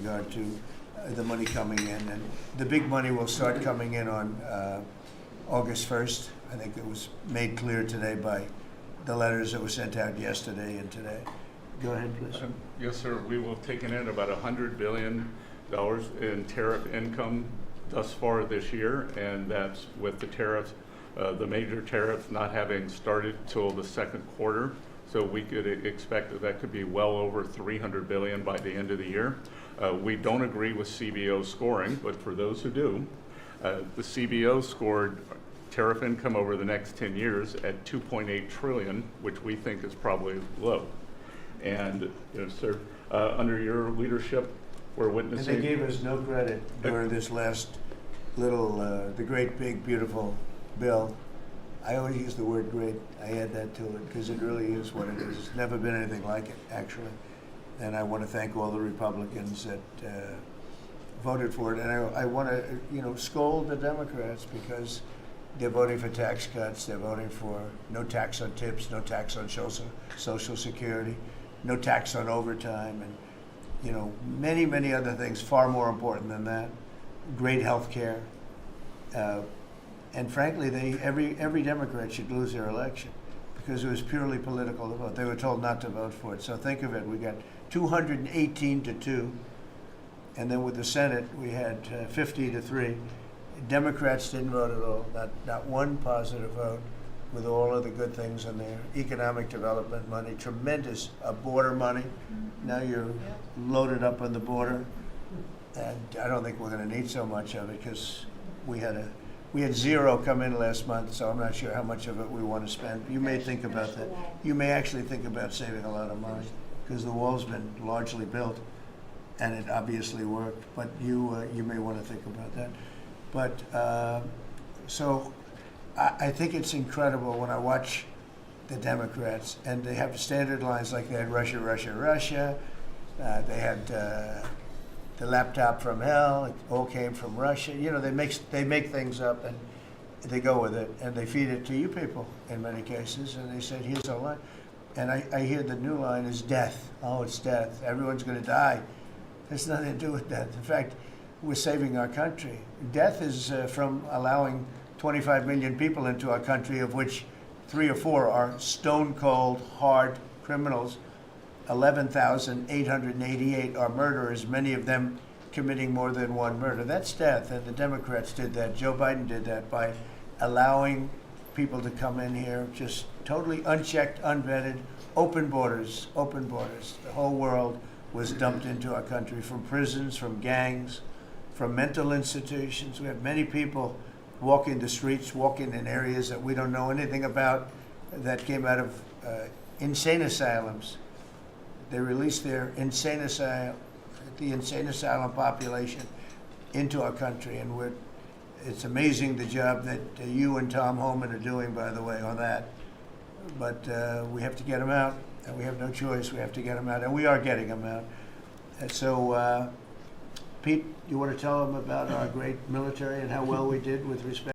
regard to the money coming in. And the big money will start coming in on August 1st. I think it was made clear today by the letters that were sent out yesterday and today. Go ahead, please. Yes, sir. We will have taken in about $100 billion in tariff income thus far this year, and that's with the tariffs, the major tariffs not having started till the second quarter. So we could expect that could be well over $300 billion by the end of the year. We don't agree with CBO scoring, but for those who do, the CBO scored tariff income over the next 10 years at $2.8 trillion, which we think is probably low. And, sir, under your leadership, we're witnessing. And they gave us no credit during this last little, the great, big, beautiful bill. I always use the word great. I add that to it because it really is what it is. It's never been anything like it, actually. And I want to thank all the Republicans that voted for it. And I want to, scold the Democrats because they're voting for tax cuts. They're voting for no tax on tips, no tax on Social Security, no tax on overtime, and many, many other things far more important than that. Great health care. And frankly, every Democrat should lose their election because it was purely political to vote. They were told not to vote for it. So think of it. We got 218 to 2. And then with the Senate, we had 50 to 3. Democrats didn't vote at all. Not one positive vote with all of the good things in there. Economic development money, tremendous border money. Now you're loaded up on the border. And I don't think we're going to need so much of it because we had zero come in last month, so I'm not sure how much of it we want to spend. You may think about that. You may actually think about saving a lot of money because the wall's been largely built, and it obviously worked. But you may want to think about that. But so I think it's incredible when I watch the Democrats, and they have standard lines like they had Russia, Russia, Russia. They had the laptop from hell. It all came from Russia. They make things up and they go with it and they feed it to you people in many cases. And they said, here's our line. And I hear the new line is death. Oh, it's death. Everyone's going to die. There's nothing to do with death. In fact, we're saving our country. Death is from allowing 25 million people into our country, of which 3 or 4 are stone cold, hard criminals. 11,888 are murderers, many of them committing more than one murder. That's death, and the Democrats did that. Joe Biden did that by allowing people to come in here just totally unchecked, unvetted, open borders, open borders. The whole world was dumped into our country from prisons, from gangs, from mental institutions. We have many people walking the streets, walking in areas that we don't know anything about that came out of insane asylums. They released the insane asylum population into our country, and it's amazing the job that you and Tom Homan are doing, by the way, on that. But we have to get them out, and we have no choice. We have to get them out, and we are getting them out. And so, Pete, you want to tell them about our great military and how well we did with respect